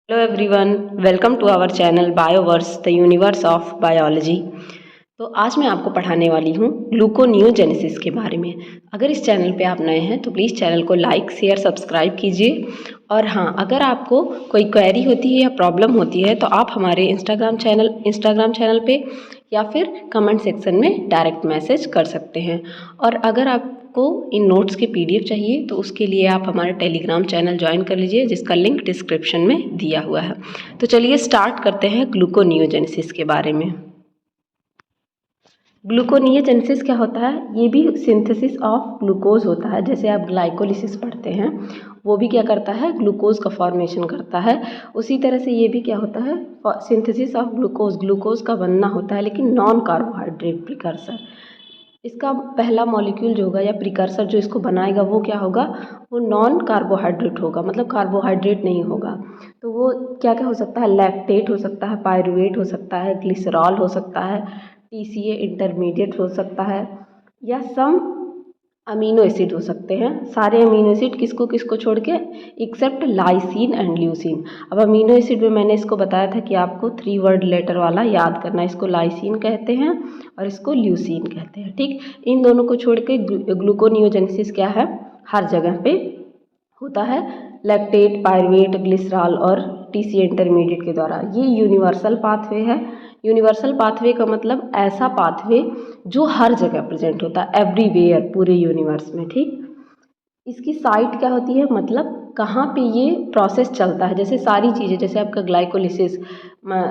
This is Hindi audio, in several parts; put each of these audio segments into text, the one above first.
Hello everyone, welcome to our channel Bioverse the universe of biology. तो आज मैं आपको पढ़ाने वाली हूँ ग्लूकोनियोजेनेसिस के बारे में। अगर इस चैनल पे आप नए हैं तो प्लीज़ चैनल को लाइक शेयर सब्सक्राइब कीजिए। और हाँ, अगर आपको कोई क्वेरी होती है या प्रॉब्लम होती है तो आप हमारे इंस्टाग्राम चैनल पे या फिर कमेंट सेक्शन में डायरेक्ट मैसेज कर सकते हैं। और अगर आपको इन नोट्स के PDF चाहिए तो उसके लिए आप हमारा टेलीग्राम चैनल ज्वाइन कर लीजिए, जिसका लिंक डिस्क्रिप्शन में दिया हुआ है। तो चलिए स्टार्ट करते हैं ग्लूकोनियोजेनेसिस के बारे में। ग्लूकोनियोजेनेसिस क्या होता है? ये भी सिंथेसिस ऑफ ग्लूकोज होता है। जैसे आप ग्लाइकोलिसिस पढ़ते हैं, वो भी क्या करता है? ग्लूकोज का फॉर्मेशन करता है। उसी तरह से ये भी क्या होता है? सिंथेसिस ऑफ ग्लूकोज, ग्लूकोज का बनना होता है, लेकिन नॉन कार्बोहाइड्रेट प्रिकर्सर। इसका पहला मॉलिक्यूल जो होगा या प्रिकर्सर जो इसको बनाएगा वो क्या होगा? वो नॉन कार्बोहाइड्रेट होगा, मतलब कार्बोहाइड्रेट नहीं होगा। तो वो क्या क्या हो सकता है? लैक्टेट हो सकता है, पायरुवेट हो सकता है, ग्लिसरॉल हो सकता है, TCA इंटरमीडिएट हो सकता है, या सम अमीनो एसिड हो सकते हैं। सारे अमीनो एसिड किसको किसको छोड़ के? Except lysine and leucine. अब अमीनो एसिड में मैंने इसको बताया था कि आपको 3 वर्ड लेटर वाला याद करना है। इसको लाइसिन कहते हैं और इसको ल्यूसिन कहते हैं। ठीक, इन दोनों को छोड़ के ग्लूकोनियोजेनेसिस क्या है? हर जगह पे होता है, लैक्टेट, पायरुवेट, ग्लिसरॉल और TCA इंटरमीडिएट के द्वारा। ये यूनिवर्सल पाथवे है। यूनिवर्सल पाथवे का मतलब ऐसा पाथवे जो हर जगह प्रेजेंट होता है, एवरीवेयर, पूरे यूनिवर्स में। ठीक, इसकी साइट क्या होती है? मतलब कहाँ पे ये प्रोसेस चलता है। जैसे सारी चीज़ें, जैसे आपका ग्लाइकोलिसिस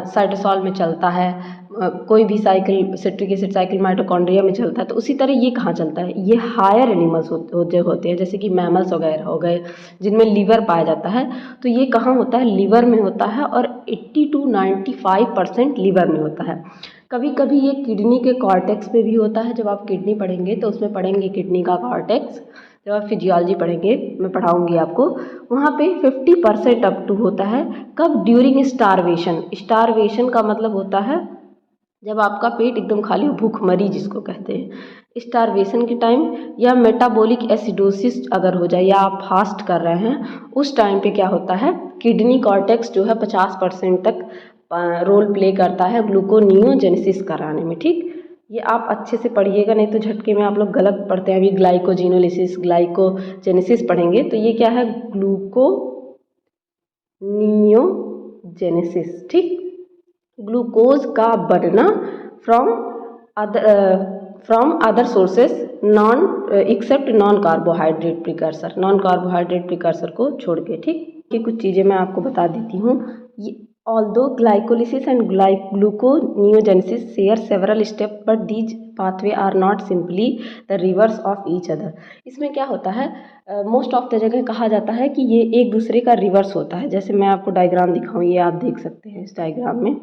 साइटोसॉल में चलता है, कोई भी cycle, citric acid cycle mitochondria में चलता है, तो उसी तरह ये कहाँ चलता है? ये हायर एनिमल्स होते हैं, जैसे कि मैमल्स वगैरह हो गए, जिनमें लीवर पाया जाता है। तो ये कहाँ होता है? लीवर में होता है, और 80 to 95% लीवर में होता है। कभी कभी ये किडनी के कॉर्टेक्स पे भी होता है। जब आप किडनी पढ़ेंगे तो उसमें पढ़ेंगे किडनी का कॉर्टेक्स। जब आप फिजियोलॉजी पढ़ेंगे, मैं पढ़ाऊंगी आपको, वहाँ पे 50% अप टू होता है। कब? During starvation. स्टारवेशन का मतलब होता है जब आपका पेट एकदम खाली हो, भूखमरी जिसको कहते हैं, स्टारवेशन के टाइम, या मेटाबॉलिक एसिडोसिस अगर हो जाए, या आप फास्ट कर रहे हैं, उस टाइम पे क्या होता है? किडनी कॉर्टेक्स जो है 50% तक रोल प्ले करता है ग्लूकोनियोजेनेसिस कराने में। ठीक, ये आप अच्छे से पढ़िएगा, नहीं तो झटके में आप लोग गलत पढ़ते हैं। अभी ग्लाइकोजिनोलिसिस, ग्लाइकोजेनेसिस पढ़ेंगे तो ये क्या है? ग्लूकोनियोजेनेसिस। ठीक, ग्लूकोज का बनना from other sources, non except non carbohydrate precursor, non carbohydrate precursor को छोड़ के। ठीक, ये कुछ चीज़ें मैं आपको बता देती हूँ। ये although glycolysis and gluconeogenesis share several step, but these pathway are not simply the reverse of each other. इसमें क्या होता है? मोस्ट ऑफ द जगह कहा जाता है कि ये एक दूसरे का रिवर्स होता है। जैसे मैं आपको डायग्राम दिखाऊँ, ये आप देख सकते हैं इस डायग्राम में।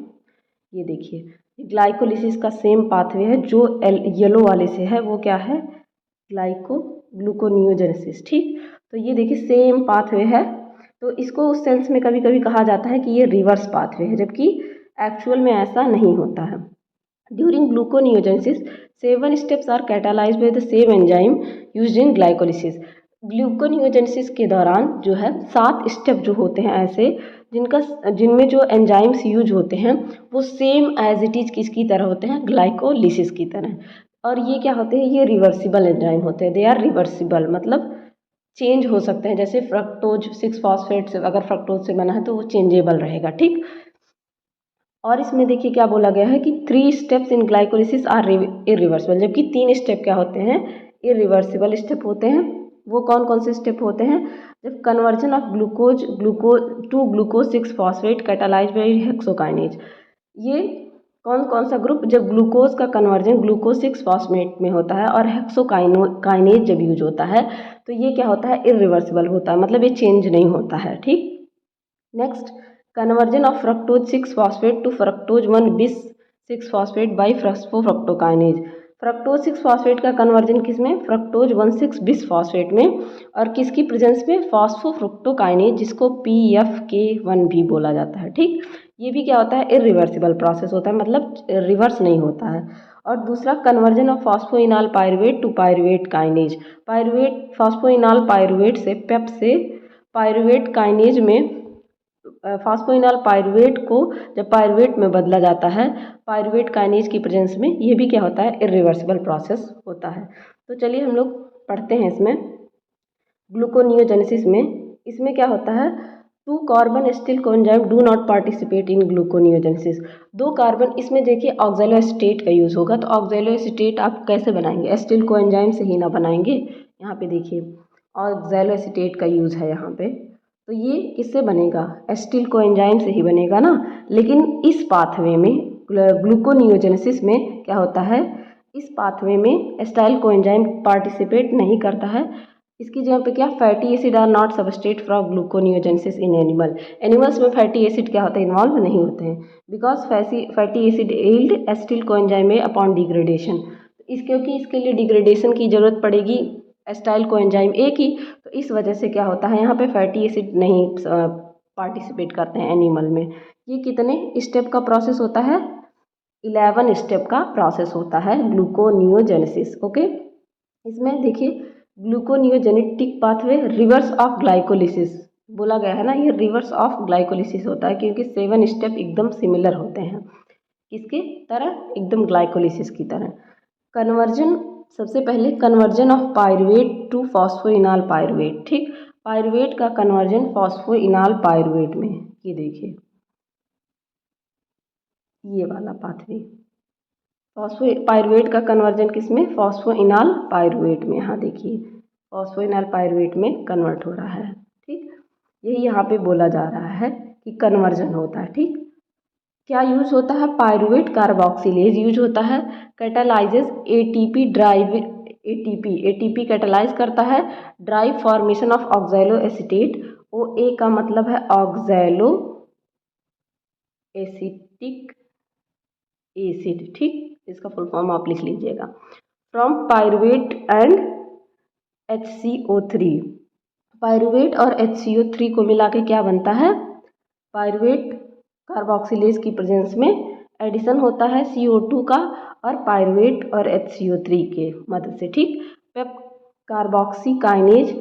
ये देखिए, ग्लाइकोलिसिस का सेम पाथवे है जो येलो वाले से है, वो क्या है? ग्लूकोनियोजेनेसिस। ठीक, तो ये देखिए सेम पाथवे है। तो इसको उस सेंस में कभी कभी कहा जाता है कि ये रिवर्स पाथवे है, जबकि एक्चुअल में ऐसा नहीं होता है। During gluconeogenesis 7 steps are catalysed by the same enzyme used in glycolysis. Gluconeogenesis के दौरान जो है 7 स्टेप जो होते हैं ऐसे, जिनमें जो एंजाइम्स यूज होते हैं वो सेम एज इट इज़ किसकी तरह होते हैं? ग्लाइकोलिसिस की तरह। और ये क्या होते हैं? ये रिवर्सिबल एंजाइम होते हैं। दे आर रिवर्सिबल, मतलब चेंज हो सकते हैं। जैसे फ्रक्टोज 6 फॉस्फेट से, अगर फ्रक्टोज से बना है तो वो चेंजेबल रहेगा। ठीक, और इसमें देखिए क्या बोला गया है कि 3 steps in glycolysis are irreversible, जबकि 3 स्टेप क्या होते हैं? इरिवर्सिबल स्टेप होते हैं। वो कौन कौन से स्टेप होते हैं? जब conversion of glucose 6 phosphate catalysed by hexokinase. ये कौन कौन सा ग्रुप? जब ग्लूकोज का कन्वर्जन ग्लूकोज 6 फॉस्फेट में होता है और हेक्सोकाइनेज जब यूज होता है, तो ये क्या होता है? इरिवर्सिबल होता है, मतलब ये चेंज नहीं होता है। ठीक, next, conversion of fructose 6 phosphate to fructose 1 bis 6 phosphate by fructokinase. Fructose 6 phosphate का कन्वर्जन किस में? फ्रक्टोज 1,6 bis फॉस्फेट में, और किसकी प्रेजेंस में? फॉस्फोफ्रुक्टोकाइनेज, जिसको PFK1 भी बोला जाता है। ठीक, ये भी क्या होता है? इरिवर्सिबल प्रोसेस होता है, मतलब रिवर्स नहीं होता है। और दूसरा, conversion of phosphoenol pyruvate to pyruvate kinase. Pyruvate, phosphoenol pyruvate से पेप से पायरुवेट काइनेज में फास्फोइनॉल पायरुवेट को जब पायरुवेट में बदला जाता है पायरुवेट काइनेज की प्रेजेंस में, ये भी क्या होता है, इरिवर्सिबल प्रोसेस होता है। तो चलिए हम लोग पढ़ते हैं इसमें ग्लूकोनियोजेनेसिस में। इसमें क्या होता है, 2 carbon acetyl coenzyme do not participate in gluconeogenesis. 2 carbon, इसमें देखिए ऑक्सैलो एसीटेट का यूज़ होगा। तो ऑक्सैलो एसीटेट आप कैसे बनाएंगे, एसिटिल कोएंजाइम से ही ना बनाएंगे। यहाँ पे देखिए ऑक्सैलो एसीटेट का यूज़ है यहाँ पे, तो ये किससे बनेगा, एसिटिल कोएंजाइम से ही बनेगा ना। लेकिन इस पाथवे में ग्लूकोनियोजेनेसिस में क्या होता है, इस पाथवे में एसिटाइल कोएंजाइम पार्टिसिपेट नहीं करता है। इसकी जगह पे क्या, fatty acid are not substrate for gluconeogenesis in animal. Animals में फैटी एसिड क्या होता है, इन्वॉल्व नहीं होते हैं, because fatty acid yield acetyl coenzyme में अपॉन डिग्रेडेशन। क्योंकि इसके लिए डिग्रेडेशन की जरूरत पड़ेगी एसिटाइल कोएंजाइम ए की, तो इस वजह से क्या होता है, यहाँ पे फैटी एसिड नहीं पार्टिसिपेट करते हैं एनिमल में। ये कितने स्टेप का प्रोसेस होता है, 11 स्टेप का प्रोसेस होता है ग्लूकोनियोजेनेसिस। ओके, इसमें देखिए ग्लूकोनियोजेनेटिक पाथवे रिवर्स ऑफ ग्लाइकोलिसिस बोला गया है ना, ये रिवर्स ऑफ ग्लाइकोलिसिस होता है क्योंकि 7 स्टेप एकदम सिमिलर होते हैं, किसके तरह, एकदम ग्लाइकोलिसिस की तरह। कन्वर्जन, सबसे पहले conversion of pyruvate to phosphoenol pyruvate. ठीक, पायरुवेट का कन्वर्जन फॉस्फोइनॉल पायरुवेट में, ये देखिए ये वाला पाथवे, पायरुवेट का कन्वर्जन किसमें, फॉस्फोइनॉल पायरुवेट में। यहाँ देखिए फॉस्फोइनॉल पायरुवेट में कन्वर्ट हो रहा है। ठीक, यही यहाँ पे बोला जा रहा है कि कन्वर्जन होता है। ठीक, क्या यूज होता है, पायरुवेट कार्बोक्सिलेज यूज होता है, catalyzes ATP drive, ATP catalyze करता है drive formation of oxaloacetate. O A का मतलब है ऑक्सैलो एसिटिक एसिड। ठीक, इसका फुल फॉर्म आप लिख लीजिएगा, from pyruvate and HCO3। Pyruvate और HCO3 को मिला के क्या बनता है, पायरुवेट कार्बोक्सिलेज की प्रेजेंस में एडिशन होता है CO2 का और पायरुवेट और HCO3 के मदद से। ठीक, पेप कार्बोक्सी काइनेज,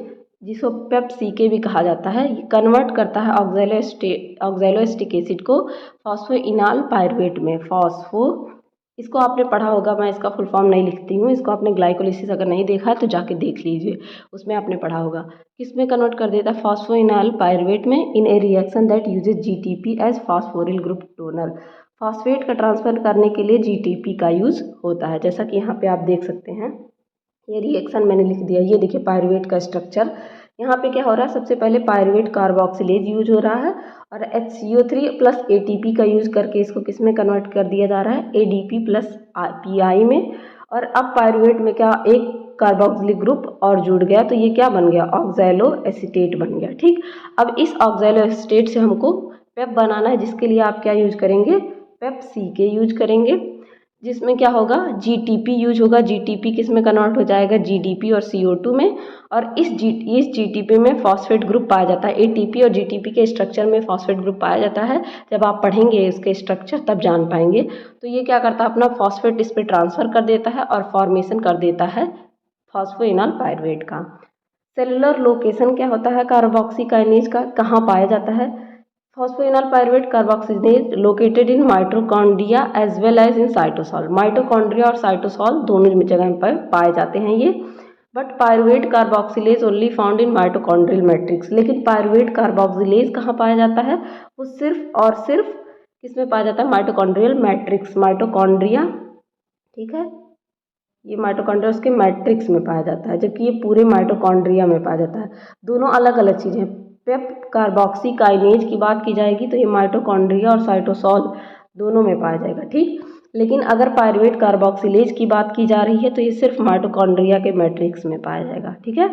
जिसको पेप सीके भी कहा जाता है, ये कन्वर्ट करता है ऑक्सैलो एसिटिक एसिड को फॉस्फोइनॉल पायरुवेट में। इसको आपने पढ़ा होगा, मैं इसका फुल फॉर्म नहीं लिखती हूँ, इसको आपने ग्लाइकोलिसिस अगर नहीं देखा है तो जाके देख लीजिए, उसमें आपने पढ़ा होगा। किसमें कन्वर्ट कर देता है, फॉस्फोइनॉल पायरुवेट में, in a reaction that uses GTP as phosphoryl group donor. Phosphate का ट्रांसफर करने के लिए GTP का यूज़ होता है, जैसा कि यहाँ पे आप देख सकते हैं। ये रिएक्शन मैंने लिख दिया, ये देखिए पायरुवेट का स्ट्रक्चर। यहाँ पे क्या हो रहा है, सबसे पहले पायरुवेट कार्बोक्सिलेज यूज हो रहा है और HCO3 प्लस ATP का यूज़ करके इसको किस में कन्वर्ट कर दिया जा रहा है, ADP प्लस PI में। और अब पायरुवेट में क्या, एक कार्बोक्सिलिक ग्रुप और जुड़ गया, तो ये क्या बन गया, ऑक्सैलो एसीटेट बन गया। ठीक, अब इस ऑक्सैलो एसीटेट से हमको पेप बनाना है, जिसके लिए आप क्या यूज करेंगे, पेप सीके यूज करेंगे, जिसमें क्या होगा, GTP यूज होगा। GTP किस में कन्वर्ट हो जाएगा, GDP और CO2 में। और इस GTP में फॉस्फेट ग्रुप पाया जाता है। ATP और GTP के स्ट्रक्चर में फॉस्फेट ग्रुप पाया जाता है, जब आप पढ़ेंगे इसके स्ट्रक्चर तब जान पाएंगे। तो ये क्या करता है, अपना फॉस्फेट इस पर ट्रांसफ़र कर देता है और फॉर्मेशन कर देता है फॉस्फोइनॉल पायरुवेट का। सेलुलर लोकेशन क्या होता है कार्बोक्सी काइनेज का, कहाँ पाया जाता है, phosphoenol pyruvate carboxylase located in mitochondria as well as in cytosol. Mitochondria और साइटोसॉल दोनों जगह पर पाए जाते हैं ये। But pyruvate carboxylase only found in mitochondrial matrix. लेकिन पायरुवेट कार्बोक्सिलेज कहाँ पाया जाता है, वो सिर्फ और सिर्फ किसमें पाया जाता है, माइटोकॉन्ड्रियल मैट्रिक्स, माइटोकॉन्ड्रिया। ठीक है, ये माइटोकॉन्ड्रिया उसके मैट्रिक्स में पाया जाता है, जबकि ये पूरे माइटोकॉन्ड्रिया में पाया जाता है। दोनों अलग अलग चीज़ें। पेप कार्बोक्सी काइनेज की बात की जाएगी तो ये माइटोकॉन्ड्रिया और साइटोसॉल दोनों में पाया जाएगा। ठीक, लेकिन अगर पायरुवेट कार्बोक्सिलेज की बात की जा रही है तो ये सिर्फ माइटोकॉन्ड्रिया के मैट्रिक्स में पाया जाएगा। ठीक है,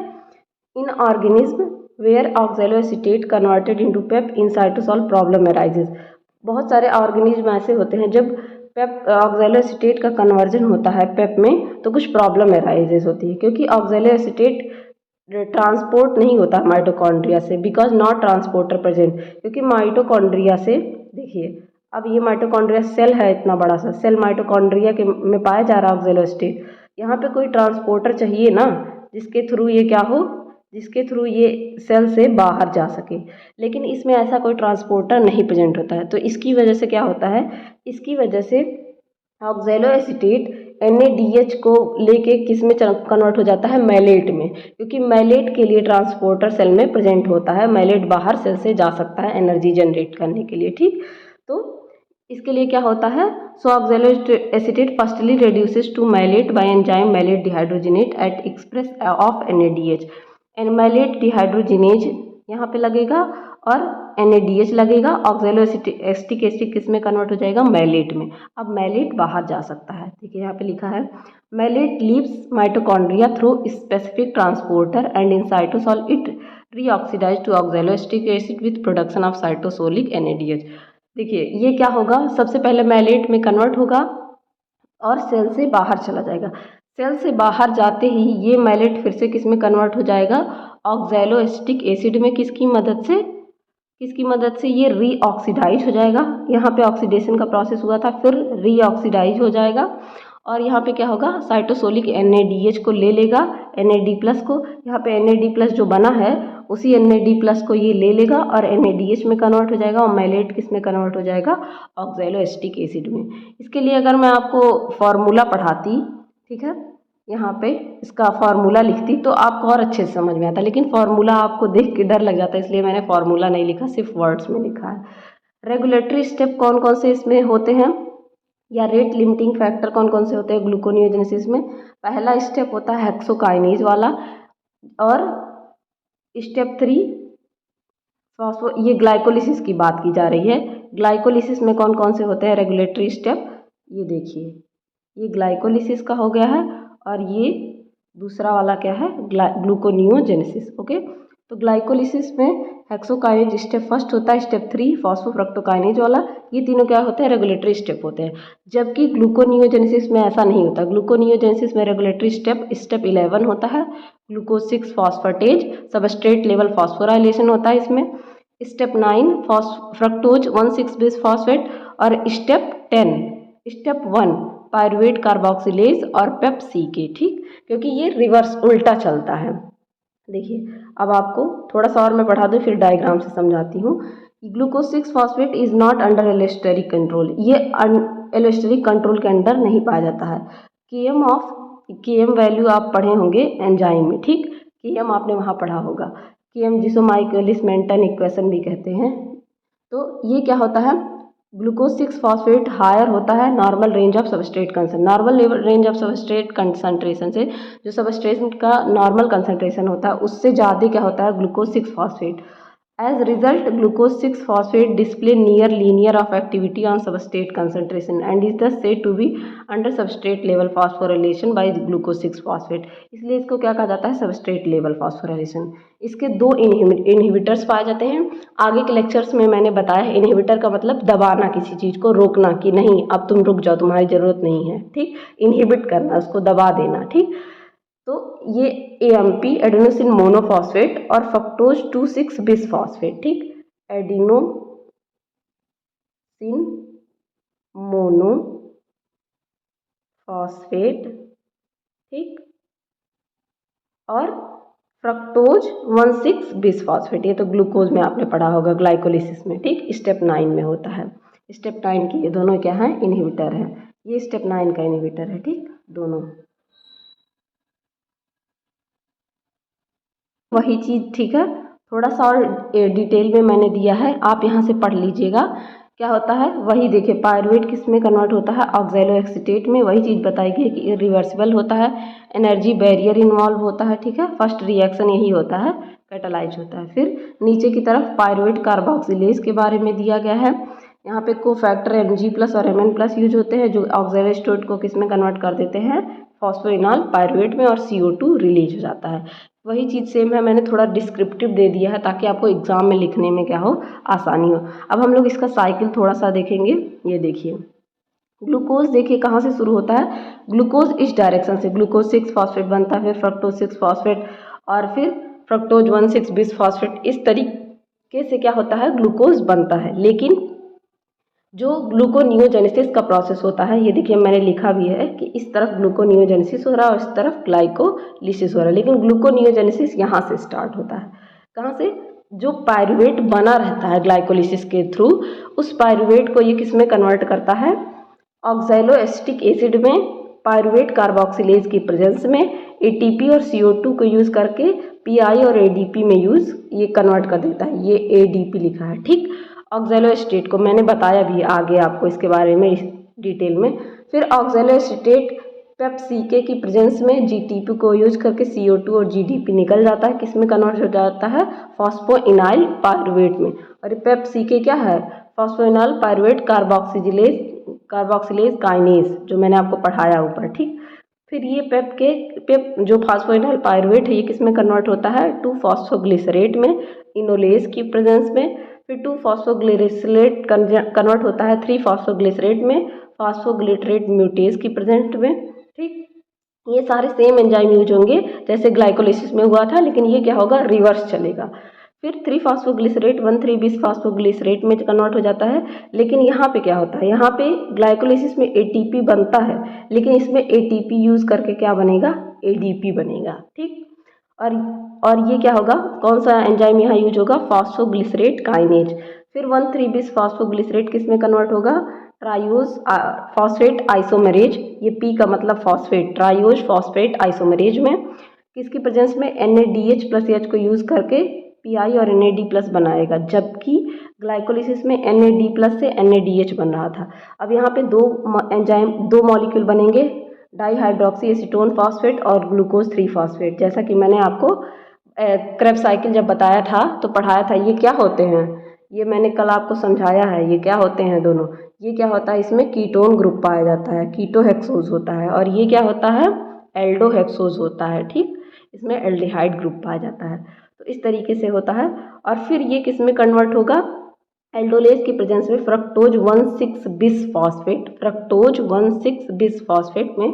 in organism where oxaloacetate converted into PEP in cytosol problem arises. बहुत सारे ऑर्गेनिज्म ऐसे होते हैं जब पेप ऑक्सैलो एसीटेट का कन्वर्जन होता है पेप में, तो कुछ प्रॉब्लम अराइजेज होती है, क्योंकि ऑक्सैलो एसीटेट ट्रांसपोर्ट नहीं होता माइटोकॉन्ड्रिया से, बिकॉज नॉट ट्रांसपोर्टर प्रेजेंट। क्योंकि माइटोकॉन्ड्रिया से, देखिए अब ये माइटोकॉन्ड्रिया सेल है, इतना बड़ा सा सेल माइटोकॉन्ड्रिया के में पाया जा रहा है ऑक्सैलो एसीटेट। यहाँ पे कोई ट्रांसपोर्टर चाहिए ना, जिसके थ्रू ये क्या हो, जिसके थ्रू ये सेल से बाहर जा सके। लेकिन इसमें ऐसा कोई ट्रांसपोर्टर नहीं प्रेजेंट होता है, तो इसकी वजह से क्या होता है, इसकी वजह से ऑक्सैलो एसीटेट NADH को लेके किस में कन्वर्ट हो जाता है, मैलेट में, क्योंकि मैलेट के लिए ट्रांसपोर्टर सेल में प्रेजेंट होता है। मैलेट बाहर सेल से जा सकता है एनर्जी जनरेट करने के लिए, ठीक। तो इसके लिए क्या होता है, so oxaloacetate firstly reduces to malate by enzyme malate dehydrogenate at express of NADH। Malate dehydrogenase यहाँ पे लगेगा और NADH लगेगा। ऑक्सैलो एसिटिक एसिड किस में कन्वर्ट हो जाएगा, मैलेट में। अब मैलेट बाहर जा सकता है, ठीक है, यहाँ पे लिखा है malate leaves mitochondria through specific transporter and in cytosol it reoxidize to oxaloacetic acid with production of cytosolic NADH। देखिए ये क्या होगा, सबसे पहले मैलेट में कन्वर्ट होगा और सेल से बाहर चला जाएगा। सेल से बाहर जाते ही ये मैलेट फिर से किस में कन्वर्ट हो जाएगा, ऑक्सैलो एसिटिक एसिड में। किसकी मदद से ये रीऑक्सीडाइज हो जाएगा। यहाँ पे ऑक्सीडेशन का प्रोसेस हुआ था, फिर रीऑक्सीडाइज हो जाएगा और यहाँ पे क्या होगा, साइटोसोलिक NADH को ले लेगा, NAD+ को। यहाँ पे NAD+ जो बना है उसी NAD+ को ये ले लेगा और NADH में कन्वर्ट हो जाएगा और मैलेट किस में कन्वर्ट हो जाएगा, ऑक्सैलो एसिटिक एसिड में। इसके लिए अगर मैं आपको फॉर्मूला पढ़ाती, ठीक है, यहाँ पे इसका फार्मूला लिखती तो आपको और अच्छे से समझ में आता, लेकिन फार्मूला आपको देख के डर लग जाता है, इसलिए मैंने फार्मूला नहीं लिखा, सिर्फ वर्ड्स में लिखा है। रेगुलेटरी स्टेप कौन कौन से इसमें होते हैं, या रेट लिमिटिंग फैक्टर कौन कौन से होते हैं ग्लूकोनियोजेनेसिस में। पहला स्टेप होता है हेक्सोकाइनेज वाला, और स्टेप 3 फॉस्फो, ये ग्लाइकोलिसिस की बात की जा रही है। ग्लाइकोलिसिस में कौन कौन से होते हैं रेगुलेटरी स्टेप, ये देखिए, ये ग्लाइकोलिसिस का हो गया है और ये दूसरा वाला क्या है, ग्लूकोनियोजेनेसिस। ओके, तो ग्लाइकोलिसिस में हेक्सोकाइनेज स्टेप फर्स्ट होता है, स्टेप 3 फॉस्फोफ्रक्टोकाइनेज वाला, ये तीनों क्या होते हैं, रेगुलेटरी स्टेप होते हैं। जबकि ग्लूकोनियोजेनेसिस में ऐसा नहीं होता। ग्लूकोनियोजेनेसिस में रेगुलेटरी स्टेप 11 होता है, glucose 6 phosphatase substrate level phosphorylation होता है इसमें। स्टेप 9 फ्रक्टोज 1,6 बिस फॉस्फेट, और स्टेप 1 पायरुवेट कार्बोक्सिलेज और पेप्सी, ठीक, क्योंकि ये रिवर्स उल्टा चलता है। देखिए अब आपको थोड़ा सा और मैं पढ़ा दूँ, फिर डायग्राम से समझाती हूँ। Glucose 6 phosphate is not under allosteric control, ये एलोस्टेरिक कंट्रोल के अंडर नहीं पाया जाता है। Km वैल्यू आप पढ़े होंगे एंजाइम में, ठीक, Km आपने वहाँ पढ़ा होगा, Km जिसको माइकलिस मेंटन इक्वेशन भी कहते हैं। तो ये क्या होता है, ग्लूकोज 6 फॉस्फेट हायर होता है normal range of substrate concentration, normal range of substrate concentration से, जो सबस्ट्रेट का नॉर्मल कंसंट्रेशन होता है उससे ज़्यादा क्या होता है glucose 6 phosphate. As result glucose 6 phosphate display near linear of activity on substrate concentration and is the said to be under substrate level phosphorylation by glucose 6 phosphate. इसलिए इसको क्या कहा जाता है, सबस्ट्रेट लेवल फॉस्फोराइलेशन। इसके 2 इनहिबिटर्स पाए जाते हैं। आगे के लेक्चर्स में मैंने बताया इनहिबिटर का मतलब दबाना, किसी चीज़ को रोकना कि नहीं अब तुम रुक जाओ, तुम्हारी ज़रूरत नहीं है, ठीक, इनहिबिट करना, उसको दबा देना, ठीक। तो ये AMP एडेनोसिन मोनोफॉस्फेट और फ्रक्टोज 2,6 बिस फॉस्फेट, ठीक, एडेनोसिन मोनोफॉस्फेट, ठीक, और फ्रक्टोज 1,6 बिस फॉस्फेट, ये तो ग्लूकोज में आपने पढ़ा होगा ग्लाइकोलिसिस में, ठीक, स्टेप 9 में होता है। स्टेप 9 की ये दोनों क्या है, इनहिबिटर है, ये स्टेप 9 का इनहिबिटर है, ठीक, दोनों वही चीज़, ठीक है, थोड़ा सा और डिटेल में मैंने दिया है, आप यहाँ से पढ़ लीजिएगा क्या होता है। वही देखिए पायरुवेट किस में कन्वर्ट होता है, ऑक्सैलो एसीटेट में, वही चीज़ बताई गई कि इरिवर्सिबल होता है, एनर्जी बैरियर इन्वॉल्व होता है, ठीक है, फर्स्ट रिएक्शन यही होता है, कैटालाइज होता है। फिर नीचे की तरफ पायरुवेट कार्बोक्सिलेज के बारे में दिया गया है, यहाँ पे कोफैक्टर Mg+ और Mn+ यूज होते हैं जो ऑक्सैलो एसीटेट को किस में कन्वर्ट कर देते हैं, फॉस्फोइनॉल पायरुवेट में, और CO2 रिलीज हो जाता है। वही चीज़ सेम है, मैंने थोड़ा डिस्क्रिप्टिव दे दिया है ताकि आपको एग्जाम में लिखने में क्या हो, आसानी हो। अब हम लोग इसका साइकिल थोड़ा सा देखेंगे। ये देखिए ग्लूकोज, देखिए कहाँ से शुरू होता है, ग्लूकोज इस डायरेक्शन से, ग्लूकोज 6 फॉस्फेट बनता है, फिर फ्रक्टोज 6 फॉस्फेट और फिर फ्रक्टोज 1,6 बिस फॉस्फेट, इस तरीके से क्या होता है ग्लूकोज बनता है। लेकिन जो ग्लूकोनियोजेनेसिस का प्रोसेस होता है, ये देखिए मैंने लिखा भी है कि इस तरफ ग्लूकोनियोजेनेसिस हो रहा है और इस तरफ ग्लाइकोलिसिस हो रहा है, लेकिन ग्लूकोनियोजेनेसिस यहाँ से स्टार्ट होता है। कहाँ से? जो पायरुवेट बना रहता है ग्लाइकोलिसिस के थ्रू, उस पायरुवेट को ये किस में कन्वर्ट करता है? ऑक्सैलोएसिटिक एसिड में, पायरुवेट कार्बोक्सिलेज की प्रेजेंस में एटीपी और CO2 को यूज़ करके पीआई और एडीपी में ये कन्वर्ट कर देता है। ये एडीपी लिखा है, ठीक। ऑक्सैलोएसिटेट को मैंने बताया भी आगे आपको इसके बारे में डिटेल में। फिर ऑक्सैलोएसिटेट पेप्सिके की प्रेजेंस में जीटीपी को यूज करके CO2 और जीडीपी निकल जाता है, किस में कन्वर्ट हो जाता है? फॉस्फोइनाइल पायरुवेट में। और पेप्सिके क्या है? फॉस्फोइनाइल पायरुवेट कार्बोक्सिलेज काइनेज, जो मैंने आपको पढ़ाया ऊपर, ठीक। फिर ये पेप जो फॉस्फोइनाइल पायरुवेट है, ये किस में कन्वर्ट होता है? 2-फॉस्फोग्लिसरेट में, इनोलेज की प्रेजेंस में। फिर 2-फॉस्फोग्लिसरेट कन्वर्ट होता है 3-फॉस्फोग्लिसरेट में, फॉस्फोग्लिसरेट म्यूटेज की प्रेजेंट में, ठीक। ये सारे सेम एंजाइम यूज होंगे जैसे ग्लाइकोलिसिस में हुआ था, लेकिन ये क्या होगा? रिवर्स चलेगा। फिर 3-फॉस्फोग्लिसरेट 1,3-bis-फॉस्फोग्लिसरेट में कन्वर्ट हो जाता है। लेकिन यहाँ पे क्या होता है? यहाँ पे ग्लाइकोलिसिस में एटीपी बनता है, लेकिन इसमें एटीपी यूज करके क्या बनेगा? एडीपी बनेगा, ठीक। और ये क्या होगा? कौन सा एंजाइम यहाँ यूज होगा? Phosphoglycerate kinase. फिर 1,3-bis-फॉस्फोग्लिसरेट किस में कन्वर्ट होगा? ट्राइयोज फॉस्फेट आइसोमरेज, ये पी का मतलब फॉस्फेट, ट्राइयोज फॉस्फेट आइसोमरेज में, किसकी प्रेजेंस में? NADH+H को यूज करके PI और NAD+ बनाएगा, जबकि ग्लाइकोलिसिस में NAD+ से NADH बन रहा था। अब यहाँ पे दो मॉलिक्यूल बनेंगे, डाईहाइड्रोक्सी एसीटोन फॉस्फेट और ग्लूकोज 3 फॉस्फेट। जैसा कि मैंने आपको क्रेब्स साइकिल जब बताया था तो पढ़ाया था, ये क्या होते हैं? ये मैंने कल आपको समझाया है, ये क्या होते हैं दोनों। ये क्या होता है? इसमें कीटोन ग्रुप पाया जाता है, कीटोहेक्सोज होता है, और ये क्या होता है? एल्डोहेक्सोज होता है, ठीक। इसमें एल्डिहाइड ग्रुप पाया जाता है। तो इस तरीके से होता है। और फिर ये किस में कन्वर्ट होगा? एल्डोलेज की प्रेजेंस में फ्रक्टोज 1,6-bis-फॉस्फेट, फ्रक्टोज 1,6-bis-फॉस्फेट में,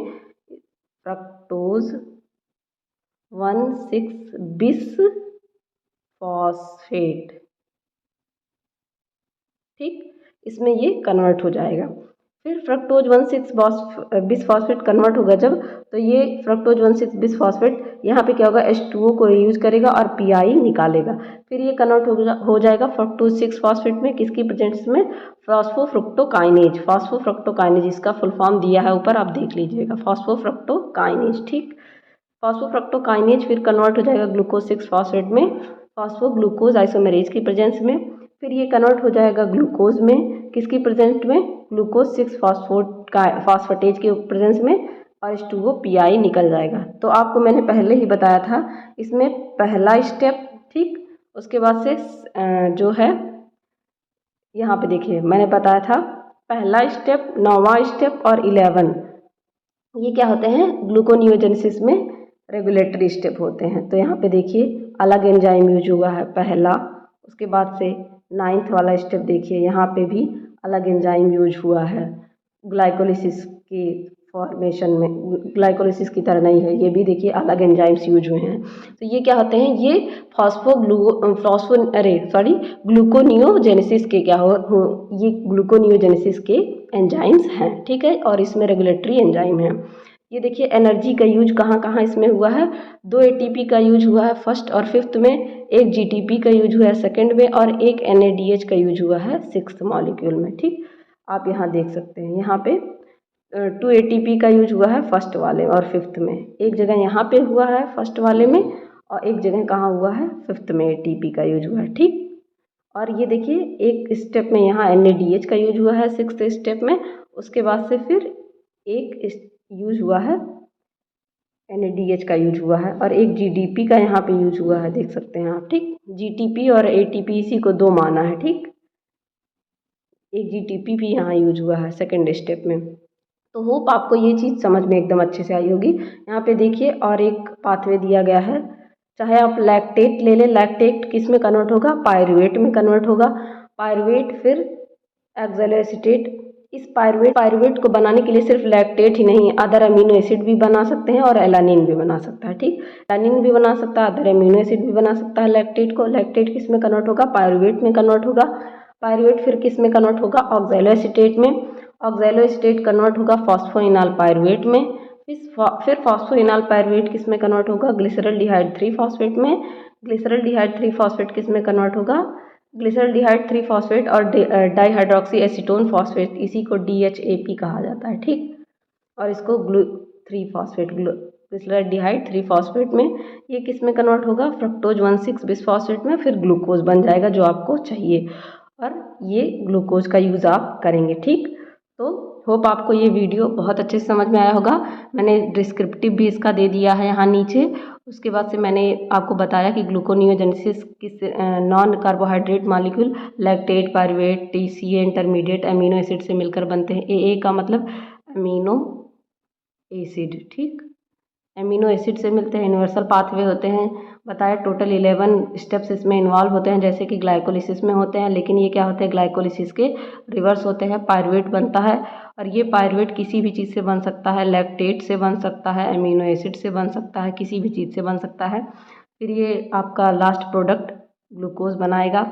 फ्रक्टोज 1,6-bis-फॉस्फेट, ठीक, इसमें ये कन्वर्ट हो जाएगा। फिर फ्रक्टोज 1,6-bis-फॉस्फेट कन्वर्ट होगा जब, तो ये फ्रक्टोज 1,6-bis-फॉस्फेट यहाँ पे क्या होगा? H2O को यूज करेगा और PI निकालेगा। फिर ये कन्वर्ट हो जाएगा फ्रक्टोज 6-फॉस्फेट में, किसकी प्रेजेंस में? फॉस्फोफ्रुक्टोकाइनेज, फॉस्फोफ्रुक्टोकाइनेज इसका फुल फॉर्म दिया है ऊपर, आप देख लीजिएगा, फॉस्फोफ्रुक्टोकाइनेज, ठीक। फॉस्फोफ्रुक्टोकाइनेज फिर कन्वर्ट हो जाएगा ग्लूकोज 6-फॉस्फेट में, फॉस्फोग्लूकोज आइसोमेरेज की प्रेजेंस में। फिर ये कन्वर्ट हो जाएगा ग्लूकोज में, किसकी प्रेजेंट में? ग्लूकोज 6-फॉस्फेटेज के प्रेजेंस में, और H2O PI निकल जाएगा। तो आपको मैंने पहले ही बताया था, इसमें पहला स्टेप, ठीक, उसके बाद से जो है यहाँ पे देखिए मैंने बताया था पहला स्टेप, 9वां स्टेप और 11, ये क्या होते हैं? ग्लूकोनियोजेनेसिस में रेगुलेटरी स्टेप होते हैं। तो यहाँ पे देखिए अलग एंजाइम यूज हुआ है पहला, उसके बाद से 9th वाला स्टेप देखिए, यहाँ पे भी अलग एंजाइम यूज हुआ है ग्लाइकोलिसिस की फॉर्मेशन में, ग्लाइकोलिसिस की तरह नहीं है, ये भी देखिए अलग एंजाइम्स यूज हुए हैं। तो ये क्या होते हैं? ये ग्लूकोनियोजेनेसिस के ये ग्लूकोनियोजेनेसिस के एंजाइम्स हैं, ठीक है, और इसमें रेगुलेटरी एंजाइम है। ये देखिए एनर्जी का यूज कहाँ कहाँ इसमें हुआ है? 2 ATP का यूज हुआ है फर्स्ट और 5th में, एक GTP का यूज हुआ है सेकंड में, और एक NADH का यूज हुआ है 6th मॉलिक्यूल में, ठीक। आप यहाँ देख सकते हैं, यहाँ पे 2 ATP का यूज हुआ है फर्स्ट वाले और 5th में, एक जगह यहाँ पे हुआ है फर्स्ट वाले में, और एक जगह कहाँ हुआ है? 5th में ATP का यूज हुआ है, ठीक। और ये देखिए एक स्टेप में यहाँ NADH का यूज हुआ है 6th स्टेप में, उसके बाद से फिर एक यूज हुआ है NADH का यूज हुआ है, और एक GDP का यहाँ पे यूज हुआ है, देख सकते हैं आप, ठीक। GTP और ATP इसी को 2 माना है, ठीक। एक GTP भी यहाँ यूज हुआ है सेकेंड स्टेप में। तो होप आपको ये चीज़ समझ में एकदम अच्छे से आई होगी। यहाँ पे देखिए और एक पाथवे दिया गया है, चाहे आप लैक्टेट ले लें, लैक्टेट किस में कन्वर्ट होगा? पायरुवेट में कन्वर्ट होगा। पायरुवेट फिर ऑक्सैलोएसिटेट, इस पायरुवेट को बनाने के लिए सिर्फ लैक्टेट ही नहीं, अदर अमीनो एसिड भी बना सकते हैं और एलानिन भी बना सकता है, ठीक। एलानिन भी बना सकता है, अदर अमीनो एसिड भी बना सकता है लैक्टेट को। लैक्टेट किस में कन्वर्ट होगा? पायरुवेट में कन्वर्ट होगा। पायरुवेट फिर किस में कन्वर्ट होगा, ऑक्सैलोएसीटेट में। ऑक्सैलोएसीटेट कन्वर्ट होगा फॉस्फोइनॉल पायरुवेट में। फिर फॉस्फोइनॉल पायरुवेट किस में कन्वर्ट होगा, ग्लिसरॉल्डिहाइड 3 फॉस्फेट में। ग्लिसरॉल्डिहाइड 3 फॉस्फेट किस में कन्वर्ट होगा, ग्लिसरॉल्डिहाइड 3 फॉस्फेट और डाइहाइड्रोक्सी एसीटोन फॉस्फेट, इसी को DHAP कहा जाता है, ठीक। और इसको 3 फॉस्फेट ग्लिसरॉल्डिहाइड 3 फॉस्फेट में, ये किस में कन्वर्ट होगा, फ्रक्टोज 1,6 बिसफॉस्फेट में, फिर ग्लूकोज बन जाएगा जो आपको चाहिए, और ये ग्लूकोज का यूज़ आप करेंगे, ठीक। तो होप आपको ये वीडियो बहुत अच्छे से समझ में आया होगा। मैंने डिस्क्रिप्टिव भी इसका दे दिया है यहाँ नीचे। उसके बाद से मैंने आपको बताया कि ग्लूकोनियोजेनेसिस किस non carbohydrate molecule lactate, pyruvate, TCA intermediate amino acid से मिलकर बनते हैं। AA का मतलब अमीनो एसिड, ठीक। एमिनो एसिड से मिलते हैं, यूनिवर्सल पाथवे होते हैं, बताया टोटल 11 स्टेप्स इसमें इन्वॉल्व होते हैं, जैसे कि ग्लाइकोलिसिस में होते हैं, लेकिन ये क्या होते हैं, ग्लाइकोलिसिस के रिवर्स होते हैं, पायरुवेट बनता है। और ये पायरुवेट किसी भी चीज़ से बन सकता है, लैक्टेट से बन सकता है, एमिनो एसिड से बन सकता है, किसी भी चीज़ से बन सकता है। फिर ये आपका लास्ट प्रोडक्ट ग्लूकोज बनाएगा,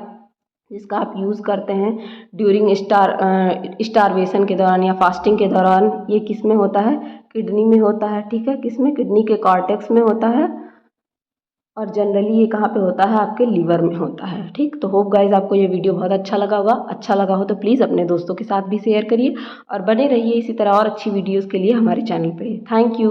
जिसका आप यूज़ करते हैं ड्यूरिंग स्टारवेशन के दौरान या फास्टिंग के दौरान। ये किस में होता है, किडनी में होता है, ठीक है, किस में, किडनी के कॉर्टेक्स में होता है, और जनरली ये कहाँ पे होता है, आपके लीवर में होता है, ठीक। तो होप गाइज आपको ये वीडियो बहुत अच्छा लगा होगा। अच्छा लगा हो तो प्लीज़ अपने दोस्तों के साथ भी शेयर करिए और बने रहिए इसी तरह और अच्छी वीडियोज़ के लिए हमारे चैनल पे। Thank you.